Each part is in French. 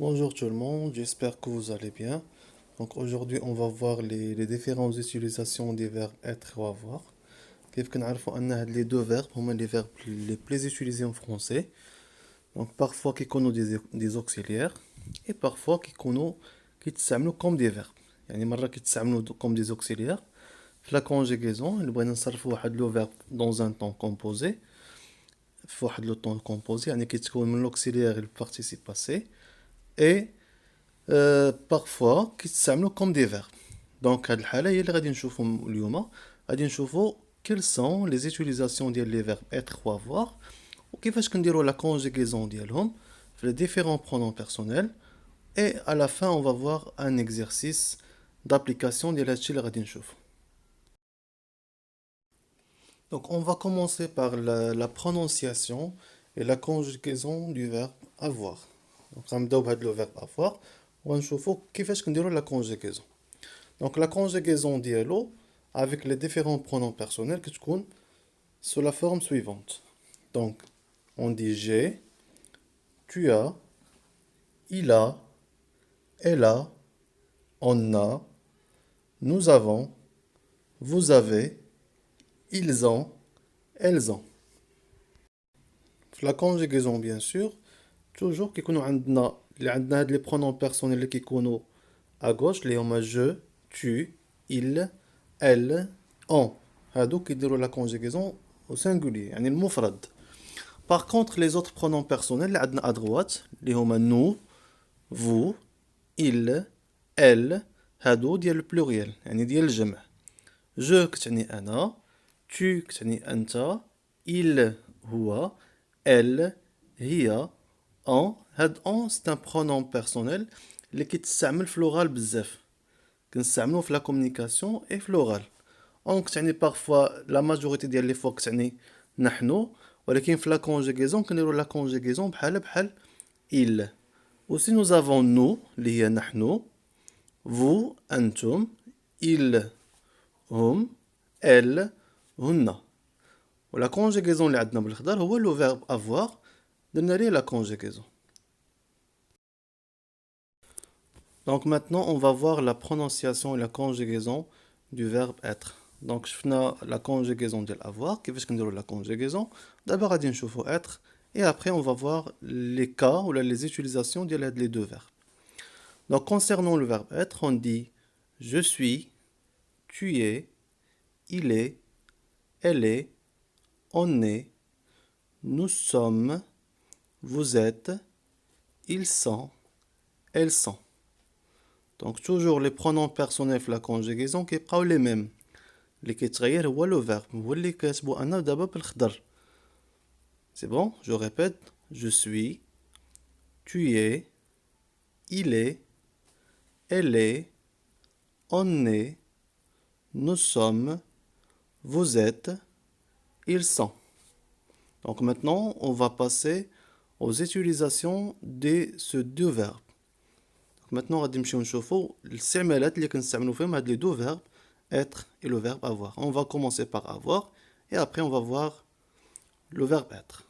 Bonjour tout le monde, j'espère que vous allez bien. Donc aujourd'hui on va voir les différentes utilisations des verbes être ou avoir. كيف كنعرفوا ان هاد les deux verbes هما les verbes les plus utilisés en français. Donc parfois كيكونوا des auxiliaires et parfois كيتستعملوا comme des verbes. يعني مرة كيتستعملوا comme des auxiliaires. في la conjugaison اللي بغينا نصرفوا واحد لو verbe dans un temps composé. في واحد لو temps composé يعني كيتكون من l'auxiliaire et le participe passé. Et parfois كيتستعملوا comme des verbes. Donc هاد الحالة هي اللي غادي نشوفو اليوم. غادي نشوفو quelles sont les utilisations ديال les verbes être ou avoir وكيفاش كنديرو la conjugaison ديالهم في les différents pronoms personnels. Et à la fin on va voir un exercice d'application ديال هادشي اللي غادي نشوفو. Donc on va commencer par la prononciation et la conjugaison du verbe avoir. Donc غنبداو بهاد le verbe avoir وغنشوفو كيفاش كنديرو la conjugaison. Donc la conjugaison dialogue avec les différents pronoms personnels que tu connais sous la forme suivante. Donc on dit j'ai, tu as, il a, elle a, on a, nous avons, vous avez, ils ont, elles ont. La conjugaison bien sûr, toujours كيكونوا عندنا هاد les pronoms personnels qui كيكونوا à gauche اللي هما je, tu, il, elle, on. هادو كيديروا la conjugaison au singulier يعني المفرد. Par contre les autres pronoms personnels اللي عندنا à droite اللي هما nous, vous, il, elle هادو ديال البلوريال يعني ديال الجمع. je كتعني انا, tu كتعني انت, il هو, elle هي, on هاد on c'est un pronom personnel اللي كيتستعمل في l'oral بزاف. كنستعملوه في لا كومونيكاسيون اي في لوغال. اون كتعني بارفوا لا ماجوريتي ديال لي فوا كتعني نحن, ولكن في لا كونجوغيزون كنديرو لا كونجوغيزون بحال il. aussi nous avons nous اللي هي نحن, vous انتم, ils هم, elles هن. ولا كونجوغيزون اللي عندنا بالخضر هو لو فيرب avoir. درنا ليه لا كونجوغيزون. Donc maintenant, on va voir la prononciation et la conjugaison du verbe être. Donc, je fais la conjugaison de avoir. Qu'est-ce qu'on dit la conjugaison? D'abord, on va être et après, on va voir les cas ou les utilisations de les deux verbes. Donc, concernant le verbe être, on dit je suis, tu es, il est, elle est, on est, nous sommes, vous êtes, ils sont, elles sont. Donc toujours les pronoms personnels في la conjugaison كيبقاو les mêmes. اللي كيتغير هو لو فيرب هو اللي كاتبو انا دابا بالخضر. C'est bon, je répète, je suis, tu es, il est, elle est, on est, nous sommes, vous êtes, ils sont. Donc maintenant, on va passer aux utilisations de ces deux verbes. Maintenant, غادي نمشيو نشوفوا الاستعمالات اللي كنستعملوا فيهم هاد لي دو فيرب être et le verbe avoir. On va commencer par avoir et après on va voir le verbe être.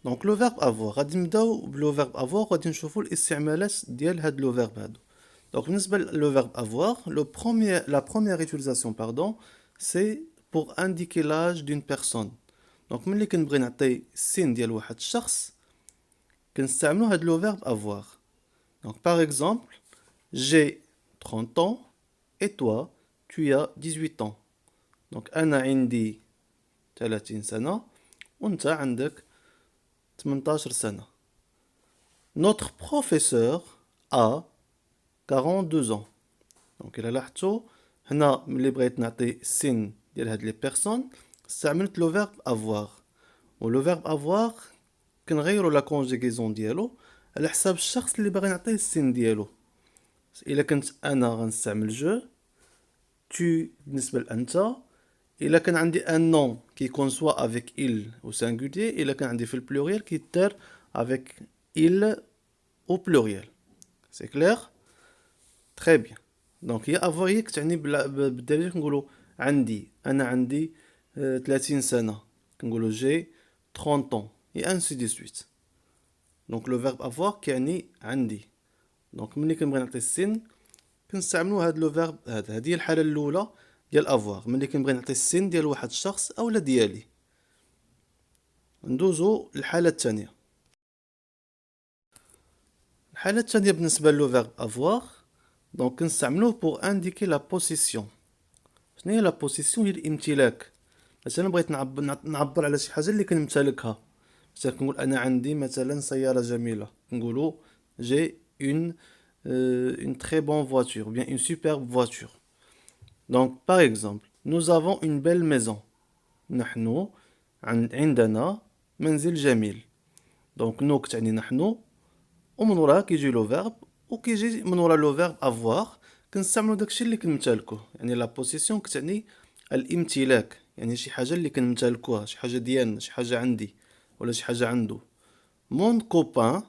Donc le verbe avoir غادي نبداو بلو verbe avoir وغادي نشوفوا الاستعمالات ديال هاد لو verbe هادو. Donc بالنسبه لو verbe avoir, la première utilisation pardon, c'est pour indiquer l'âge d'une personne. Donc ملي كنبغي نعطي السن ديال واحد الشخص كنستعملو هاد لو verbe avoir. Donc par exemple, j'ai 30 ans et toi, tu as 18 ans. Donc أنا عندي 30 سنة وأنت عندك 18 سنة. Notre professeur a 42 ans. Donc إلا لاحظتوا هنا ملي بغيت نعطي السن ديال هاد لي بيرسون استعملت لو فيرب avoir. ولو فيرب avoir كنغيرو لا كونجيغيزون ديالو على حساب الشخص اللي باغي نعطيه السن ديالو. إلا كنت أنا غنستعمل جو, tu بالنسبة لأنت. إلا كان عندي ان نون كيكون سوا افيك il او سانغولير, إلا كان عندي في البلوريال كيدار افيك il او بلوريال. سي كلير؟ تري بيان. دونك هي افوار هي كتعني بالدارجة كنقولو عندي, أنا عندي 30 سنة كنقولو جي 30 ans. et ainsi de suite. Donc le verbe avoir كيعني عندي. دونك ملي كنبغي نعطي السن كنستعملو هاد لو فيرب هذا. هادي هي الحالة الأولى ديال افواغ، ملي كنبغي نعطي السن ديال واحد الشخص أولا ديالي. ندوزو للحالة الثانية. الحالة الثانية بالنسبة لو فيرب افواغ، دونك كنستعملوه بور انديكي لا بوسيسيون. شنو هي لا بوسيسيون؟ هي الامتلاك. مثلا بغيت نعبر على شي حاجة اللي كنمتلكها. مثلا كنقول أنا عندي مثلا سيارة جميلة، كنقولو جي une très bonne voiture, ou bien une superbe voiture. Donc, par exemple, nous avons une belle maison. نحن عندنا منزل جميل. دونك نو كتعني نحن، ومن وراها كيجي لو فيرب، وكيجي من ورا لو فيرب افواغ. كنستعملو داكشي اللي كنمتلكوه. يعني لا بوسيسيون كتعني الامتلاك، يعني شي حاجة اللي كنمتلكوها، شي حاجة ديالنا، شي حاجة عندي ولا شي حاجة عنده. Mon copain,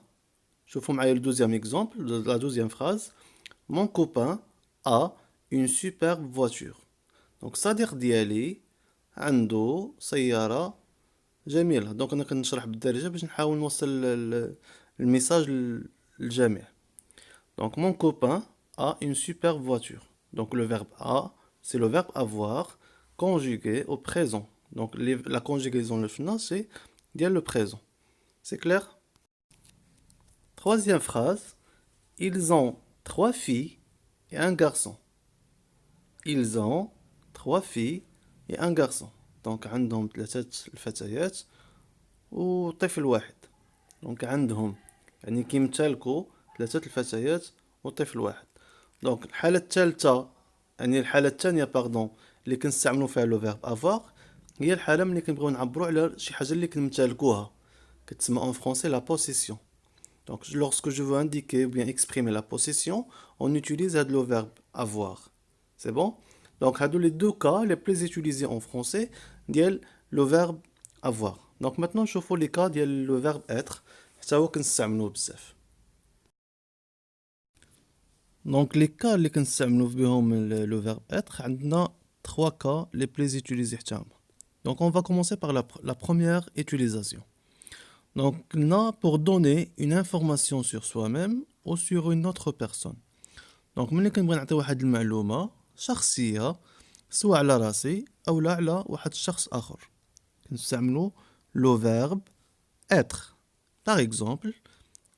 شوفوا معايا le deuxième exemple, la deuxième phrase. Mon copain a une superbe voiture. Donc صديق ديالي عنده سيارة جميلة. دونك أنا كنشرح بالدارجة باش نحاول نوصل الميساج للجميع. Donc mon copain a une superbe voiture. Donc le verbe a, c'est le verbe avoir conjugué au présent. Donc la conjugaison le final c'est ديال le présent. C'est clair? Troisième phrase. Ils ont 3 filles et un garçon. Ils ont 3 filles et un garçon. Donc عندهم 3 الفتيات وطفل واحد. دونك عندهم يعني كيمتلكوا 3 الفتيات وطفل واحد. دونك الحالة الثالثة، يعني الحالة الثانية باردون، اللي كنستعملو فيها لو فيرب افواغ، هي الحالة ملي كنبغيو نعبرو على شي حاجة اللي كنمتلكوها، كتسمى en français la possession. Donc lorsque je veux indiquer ou bien exprimer la possession, on utilise le verbe avoir. C'est bon? Donc les deux cas les plus utilisés en français ديال le verbe avoir. Donc maintenant je fais les cas ديال le verbe être حتى هو كنستعملوه بزاف. Donc les cas اللي كنستعملو بهم le verbe être عندنا 3 cas les plus utilisés حتى هما. Donc on va commencer par la première utilisation. Donc, là, pour donner une information sur soi-même ou sur une autre personne. Donc, ملي كنبغي نعطي واحد المعلومة شخصية سواء على راسي أو لا على واحد شخص آخر، كنستعملو لو فيرب être. Par exemple,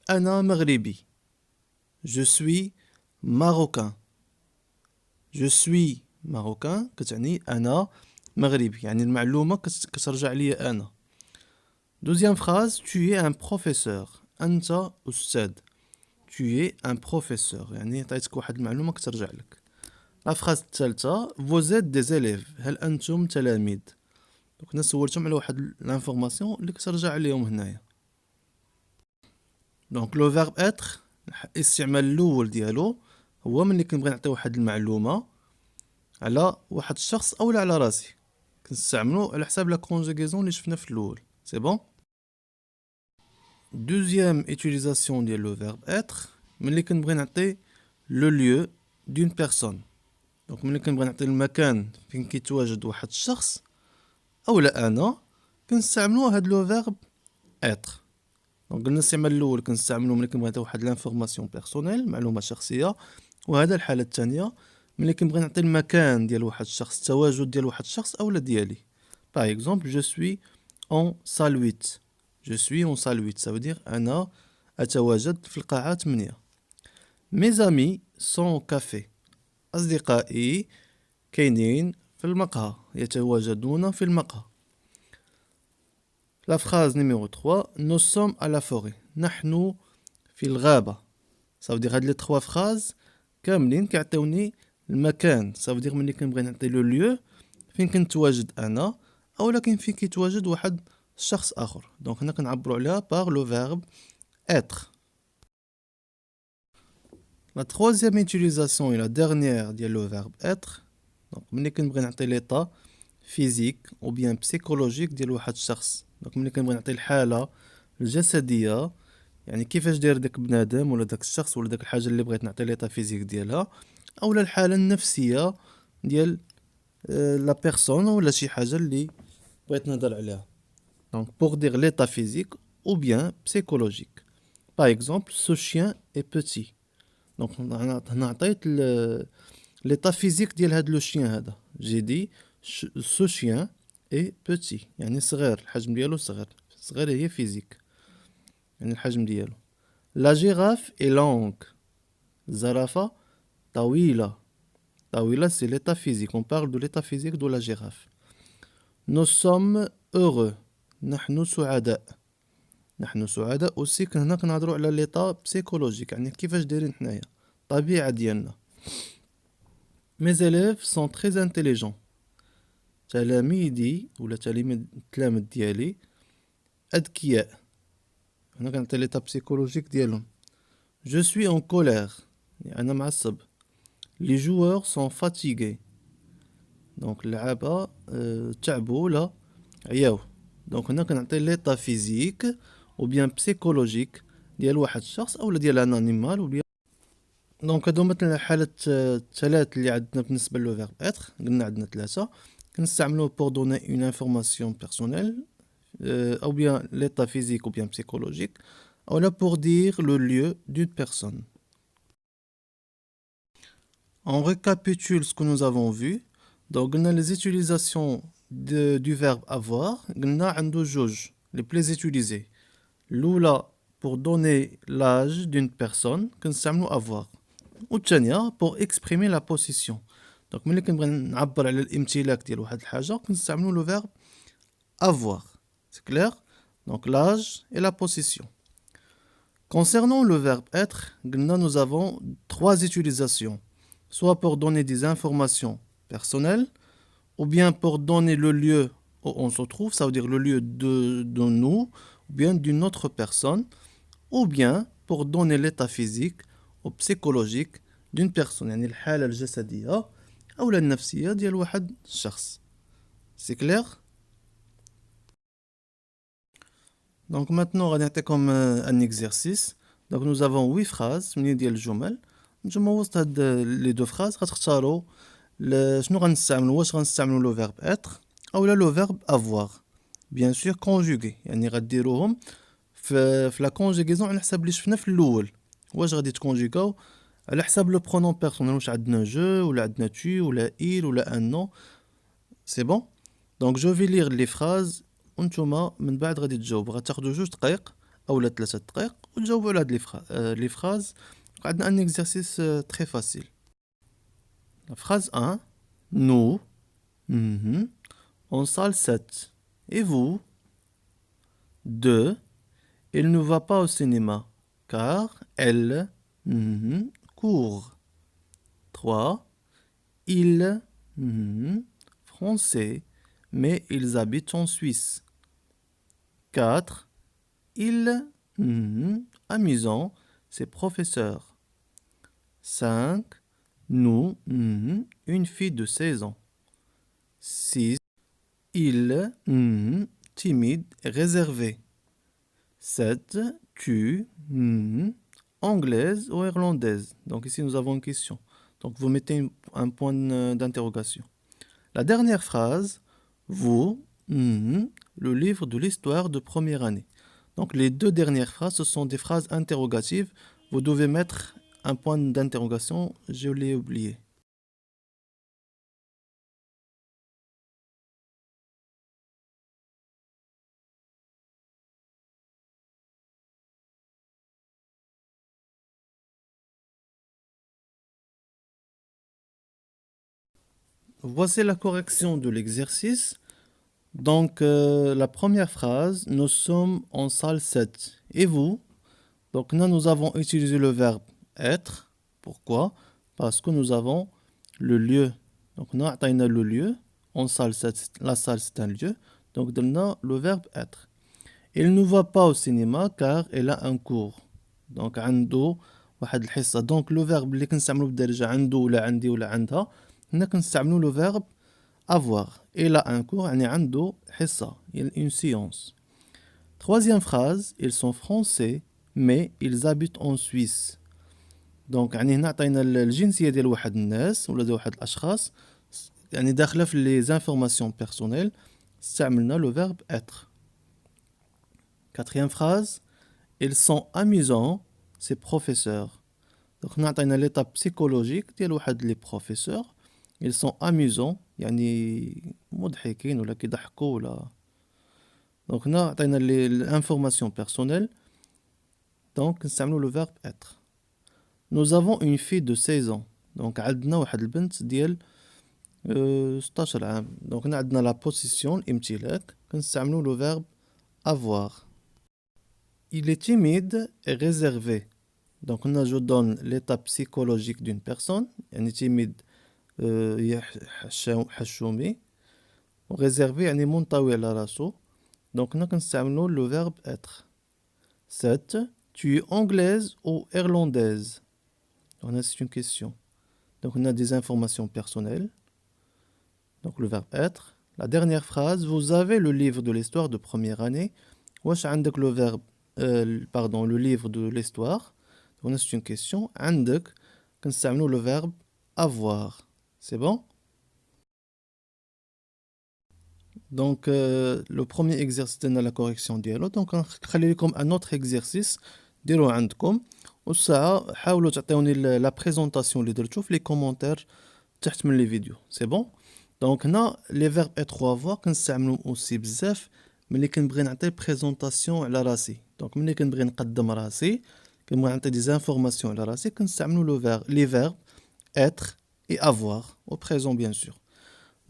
أنا مغربي. Je suis marocain. Je suis marocain كتعني أنا مغربي، يعني المعلومة كترجع ليا أنا. Deuxième phrase, tu es un professeur. أنت أستاذ. Tu es un professeur. يعني عطيتك واحد المعلومة كترجع لك. La phrase الثالثة, vous êtes des élèves. هل أنتم تلاميذ؟ دونك أنا سولتهم على واحد الانفورماسيون اللي كترجع عليهم هنايا. دونك لو فيرب être الاستعمال الأول ديالو هو ملي كنبغي نعطي واحد المعلومة على واحد الشخص أولا على راسي، كنستعملو على حساب لا كونجوغيزون اللي شفنا في الأول. سي بون؟ Deuxième utilisation ديال le verbe être ملي كنبغي نعطي le lieu d'une personne. دونك ملي كنبغي نعطي المكان فين كيتواجد واحد الشخص اولا انا كنستعملو هاد لو verbe être. دونك قلنا الاستعمال الاول كنستعملو ملي كنبغي نعطي واحد لانفورماسيون بيرسونيل، معلومه شخصيه، وهذا الحاله الثانيه ملي كنبغي نعطي المكان ديال واحد الشخص، التواجد ديال واحد الشخص اولا ديالي. باغ اكزومبل je suis en salle 8. Je suis en salle 8, ça veut dire أنا أتواجد في القاعة 8. Mes amis sont au café. أصدقائي كاينين في المقهى، يتواجدون في المقهى. La phrase numéro 3, nous sommes à la forêt. نحن في الغابة. Ça veut dire هاد لي 3 phrases كاملين كيعطيوني المكان. Ça veut dire ملي كنبغي نعطي لو lieu فين كنتواجد أنا أولا كاين فين كيتواجد واحد شخص آخر. دونك هنا كنعبرو عليها par le verbe être. La troisième utilisation et la dernière ديال le verbe être. دونك ملي كنبغي نعطي l'état physique ou bien psychologique ديال واحد الشخص. دونك ملي كنبغي نعطي الحالة الجسدية، يعني كيفاش داير داك بنادم ولا داك الشخص ولا داك الحاجة اللي بغيت نعطي l'état physique ديالها، أولا الحالة النفسية ديال لا بيرسون ولا شي حاجة اللي بغيت نهضر عليها. Donc, pour dire l'état physique ou bien psychologique. Par exemple, ce chien est petit. Donc, on a عطيت l'état physique ديال هذا le chien هذا. J'ai dit ce chien est petit. يعني صغير الحجم ديالو صغير. صغير هي physique. يعني الحجم ديالو. La girafe est longue. الزرافة طويلة. طويلة c'est l'état physique. On parle de l'état physique de la girafe. Nous sommes heureux. نحن سعداء. نحن سعداء aussi هنا كنهضروا على ليطا بسيكولوجيك يعني كيفاش دايرين حنايا الطبيعة ديالنا. Mes élèves sont très intelligents. تلاميذي ولا التلاميذ ديالي أذكياء. هنا كنعطي ليطا بسيكولوجيك ديالهم. Je suis en colère. يعني أنا معصب. Les joueurs sont fatigués. دونك اللعابة تعبوا ولا عياو. دونك هنا كنعطي ليطا فيزيك ou bien psychologique ديال واحد الشخص او ديال ان انيمال ou bien. دونك هادو مثلا حالة الثلاث اللي عندنا بالنسبة لو فيرب اتر. قلنا عندنا ثلاثة كنستعملوه pour donner une information personnelle ou bien l'état physique ou bien psychologique ou là pour dire le lieu d'une personne. On récapitule ce que nous avons vu. Donc on a les utilisations du verbe avoir. On a جوج les plus utilisés. L'oula pour donner l'âge d'une personne كنستعملو avoir. والثانية pour exprimer la position. Donc ملي كنبغي نعبر على الامتلاك ديال واحد الحاجة كنستعملو le verbe avoir. C'est clair? Donc l'âge et la position. Concernant le verbe être, nous avons trois utilisations. Soit pour donner des informations personnelles, ou bien pour donner le lieu où on se trouve, ça veut dire le lieu de nous, ou bien d'une autre personne, ou bien pour donner l'état physique ou psychologique d'une personne, يعني الحالة الجسدية أو النفسية ديال واحد الشخص. C'est clair? Donc maintenant غادي نعطيكم un exercice. Donc nous avons 8 phrases من ديال الجمل. نتوما وسط هاد لي دو فراز غتختاروا شنو غنستعملوا، واش غنستعملوا لو فيرب اتر او لو فيرب افوار. بيان سور كونجوغي يعني غديروهم في لا كونجوغيزون على حساب اللي شفنا في الاول. واش غادي تكونجوغاو على حساب لو برونون بيرسونيل، واش عندنا جو ولا عندنا tu ولا il ولا ان نو. سي بون. دونك جو في لير لي فراز وانتوما من بعد غادي تجاوبوا. غتاخدوا 2 دقائق اولا 3 دقائق وتجاوبوا على هاد لي فراز. عندنا un exercice très facile. La phrase 1, nous, en salle 7. Et vous? 2, il ne va pas au cinéma, car elle court. 3, ils, français, mais ils habitent en Suisse. 4, ils, amusant, c'est professeur. 5, nous, une fille de 16 ans. 6, il, timide et réservé. 7, tu, anglaise ou irlandaise. Donc ici nous avons une question. Donc vous mettez un point d'interrogation. La dernière phrase, vous, le livre de l'histoire de première année. Donc les deux dernières phrases, ce sont des phrases interrogatives. Vous devez mettre un point d'interrogation, je l'ai oublié. Voici la correction de l'exercice. Donc la première phrase, nous sommes en salle 7. Et vous? Donc là, nous avons utilisé le verbe être. Pourquoi? Parce que nous avons le lieu. Donc nous avons le lieu. En salle 7, la salle c'est un lieu. Donc nous avons le verbe être. Il ne va pas au cinéma car il a un cours. Donc عنده واحد الحصة. Donc le verbe اللي كنستعملو بالدارجة عنده ولا عندي ولا عندها هنا كنستعملو le verbe avoir. Il a un cours يعني عنده حصة. Une séance. Troisième phrase, ils sont français mais ils habitent en Suisse. دونك يعني هنا عطينا الجنسية ديال واحد الناس ولا ديال واحد الأشخاص يعني داخلة في لي زانفورماسيون بيرسونيل استعملنا لو فيرب être. Quatrième phrase, ils sont amusants, ces professeurs. Donc نعطينا l'étape psychologique ديال واحد لي professeurs. Ils sont amusants يعني مضحكين ولا كيضحكوا ولا. Donc هنا عطينا l'information personnelle. Donc نستعملوا le verbe être. Nous avons une fille de 16 ans. Donc عندنا واحد البنت ديال 16 عام. Donc هنا عندنا la possession الامتلاك كنستعملوا le verbe avoir. Il est timide et réservé. Donc هنا je donne l'état psychologique d'une personne. يعني timide حشومي. réservé يعني منطوي على راسو. Donc هنا كنستعملوا le verbe être. 7. Tu es anglaise ou irlandaise? Donc là c'est une question. Donc on a des informations personnelles. Donc le verbe être. La dernière phrase, vous avez le livre de l'histoire de première année. واش عندك le verbe le livre de l'histoire. Donc là c'est une question. عندك كنستعملوا le verbe avoir. C'est bon? Donc le premier exercice c'est la correction ديالو. Donc نخلي لكم un autre exercice ديروه عندكم والساعة حاولوا تعطيوني la présentation اللي درتو في les commentaires تحت من les vidéos. C'est bon? Donc هنا les verbes être ou avoir كنستعملهم aussi بزاف ملي كنبغي نعطي présentation على راسي. Donc ملي كنبغي نقدم راسي كنبغي نعطي des informations على راسي كنستعملوا les verbes être et avoir au présent bien sûr.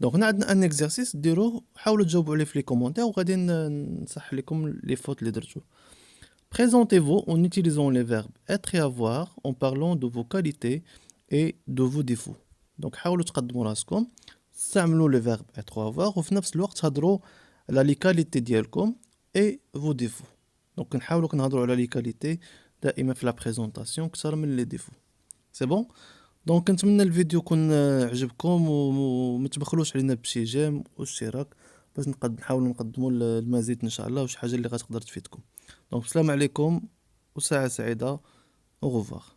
Donc هنا عندنا ان exercice ديروه حاولوا تجاوبوا عليه في لي كومونتير وغادي نصح لكم لي فوت اللي درتو. Présentez-vous en utilisant les verbes être et avoir en parlant de vos qualités et de vos défauts. Donc حاولوا تقدموا راسكم استعملوا les verbes être ou avoir وفي نفس الوقت هضروا على les qualités ديالكم et vos défauts. Donc نحاولوا كنهضروا على les qualités دائما في la présentation اكثر من les défauts. C'est bon? دونك كنتمنى الفيديو يكون عجبكم وما تبخلوش علينا بشي جيم واشتراك باش نحاولوا نقدموا المزيد ان شاء الله وشي حاجه اللي غتقدر تفيدكم. دونك السلام عليكم وساعه سعيده. au revoir.